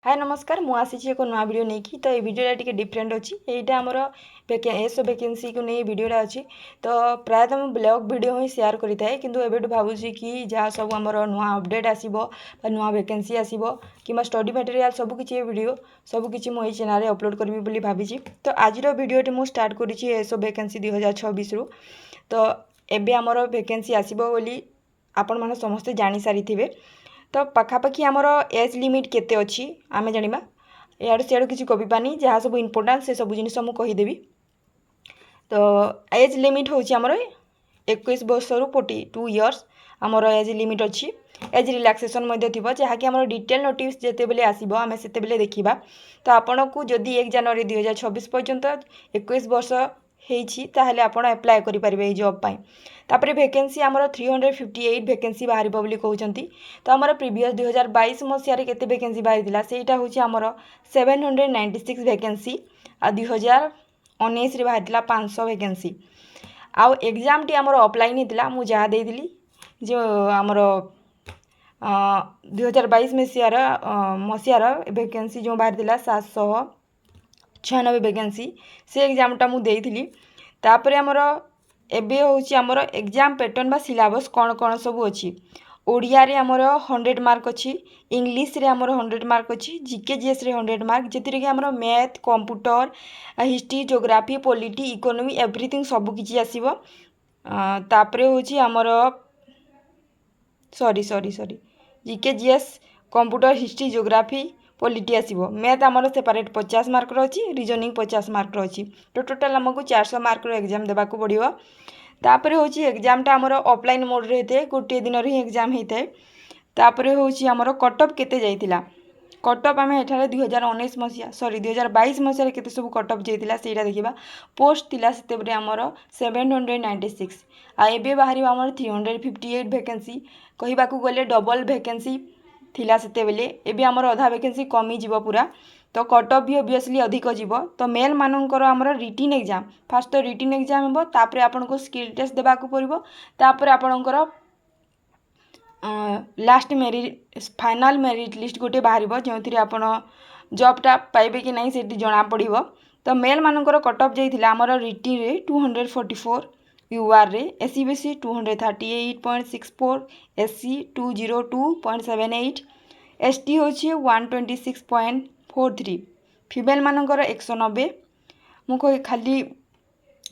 हाय नमस्कार मु आसी एक नुआ वीडियो नहीं कि तो ये वीडियो टी डिफरेंट अच्छी यहाँ आमर एस वैकेंसी को नहीं वीडियोटा अच्छी तो प्रायतः मुझे ब्लॉग वीडियो ही शेयर करता है किंतु एबेठु भावुची कि जहाँ सब आमर नुआ अपडेट आसो नुआ वैकेंसी आसो कि स्टडी मटेरियल सबकि वीडियो सबकि मुझे चैनल अपलोड करी बोली भावी तो आज वीडियो मुझे स्टार्ट करी एस वैकेंसी 2026 रु तो एबे आमर वैकेंसी आसो बोली आपण मैंने समस्ते जानी सारी थे तो पखापाखि आमर एज लिमिट केते अच्छी आम जाना यार सियाड़ किसी कहीपानी जहाँ सब इम्पोर्टाट से सब जिन मुझे कहीदेवी तो एज लिमिट हूँ आमर 21 वर्ष रु 42 इयर्स आमर एज लिमिट अच्छी एज रिलैक्सेशन थी जहाँकि आम डिटेल नोटिस जिते बेले आसो आम से देखा तो आपन को जदि 1 जनवरी 2026 पर्यंत 21 वर्ष होता आप एप्लाय करेंगे जॉब पाई तापर वैकेंसी आमर 358 वैकेंसी बाहर बोली कहते तो आमर प्रीवियस 2022 मसीह केते वैकेंसी बाहरी सेटा हूँ आमर 796 वैकेंसी आ 2019 रे बाहरी 500 वैकेंसी आउ एग्जाम टी आमर ऑफलाइन होता मुझे जहाँ देती जो आमर 2022 मसीहार वैकेंसी जो बाहरी 796 वैकेंसी से एग्जामटा मुझे तापर आमर एबे होची आमर एग्जाम पैटर्न बा सिलेबस कौन कौन सब अच्छी ओडिया रे आमर 100 मार्क अच्छी इंग्लिश रे आमर 100 मार्क अच्छी जीके जीएस रे 100 मार्क जेतिरे कि आमर math computer history geography polity economy everything सब किछि आसीबो तापरे होची आमर sorry GK GS computer history geography polity आसीबो मैथ आमर सेपरेट 50 मार्क अच्छी रीजनिंग 50 मार्क अच्छी तो टोटाल आमको 400 मार्क एग्जाम देवाक पड़ो तापर हूँ एग्जामटा आमर ऑफलाइन मोड रे होते गोटे दिन ही एग्जाम होता है तापर हूँ आमर कटअप केते जाइतिला कटअप आम एठारे 2019 मसीहा सॉरी 2022 मसीह केते सब कटअप जाइतिला सेटा देखिबा पोस्ट थिला सेतेबरे आमर 796 आ एबे बाहरी आमर 358 वैकेंसी कहिबाकू गले डबल वैकेंसी थिला सेते बेले एबे आमर अधा वैकेंसी कमी जीवो पूरा तो कटअप भी ऑब्वियसली अधिक जीवो तो मेल मानकर आमर रिटिन एग्जाम फास्ट तो रिटिन एग्जाम हेबो तापर आपनको स्किल टेस्ट देबाकू पड़िबो तापर आपनकर last merit final merit list गोटे बाहर जो आपण जॉबटा पाइबे कि नहीं से जना पड़ो तो मेल मानकर कटअप जाइए आमर रिटिन रे 244 यूआर रे एससी बीसी 238.64 एससी 202.78 एसटी होची 126.43 फीमेल मानकर 190 मुझे खाली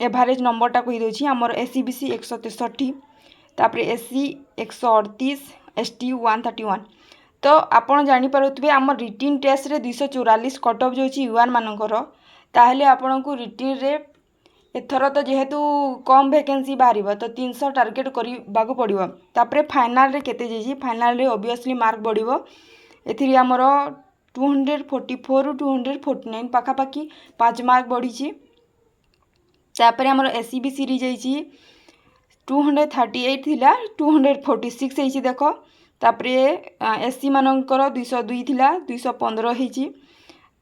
एवरेज नंबरटा कहीदे आमर एससी बीसी 163 तापर एससी 138 एसटी 131 तो आपड़ जानीपे आम रिटिन टेस्ट रे 244 कटअप जो यूआर मानकर ताहले आपन को रिटिन रे एथर तो जेहेतु कम वैकेंसी बाहर तो 300 टार्गेट करने पड़ो तापर फाइनाल रे केते जाइए फाइनाल रे ऑब्वियसली मार्क बढ़ो एथि आमर 244 रु 249 पाखापाखि 5 मार्क बढ़ी तापर आमर एससी बीसी री जाइए 238 थिला 246 होइछि देख तापर एससी मानकर 202 थिला 215 होइछि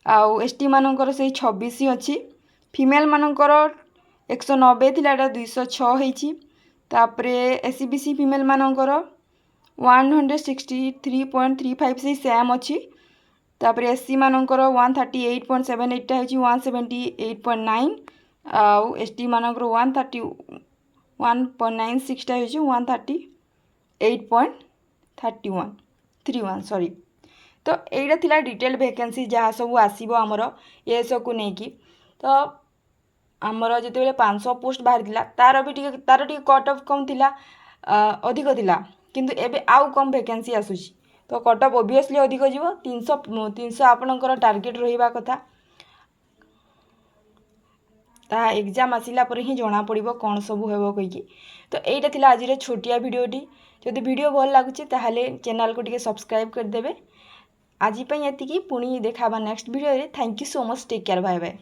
आउ एसटी मानकर से 26 अच्छी फीमेल मानकर 190 थिला 206 होइछि तापर एससी बीसी फीमेल मानकर 163.35 से सेम अच्छी तापर एससी मानकर 138.78 टा होइछि 178.9 आउ एसटी मानकर 131.96 टा होइछि 138.31 सॉरी तो यहीटा थिला डिटेल वैकेंसी जहाँ सब आसीबो आमर एस को नेकी तो आमर जिते 500 पोस्ट बाहरी तार भी तार कट ऑफ कम थिला अधिक थिला किंतु एबे आउ कम वैकेंसी आसुची तो कट ऑफ ऑब्वियसली अधिक जीवो 300 आपनकर टार्गेट रहिबा कथा ता एग्जाम आसिला पर ही जना पड़ो कौन सब हेबो कहीकि तो यहीटा थिला आज छोटिया वीडियोटी जदि वीडियो भल लगुच ताहले चैनल को टिके सब्सक्राइब करदेवे आज एतिकी पुणी देखा नेक्स्ट वीडियो रे thank you so much take care bye bye.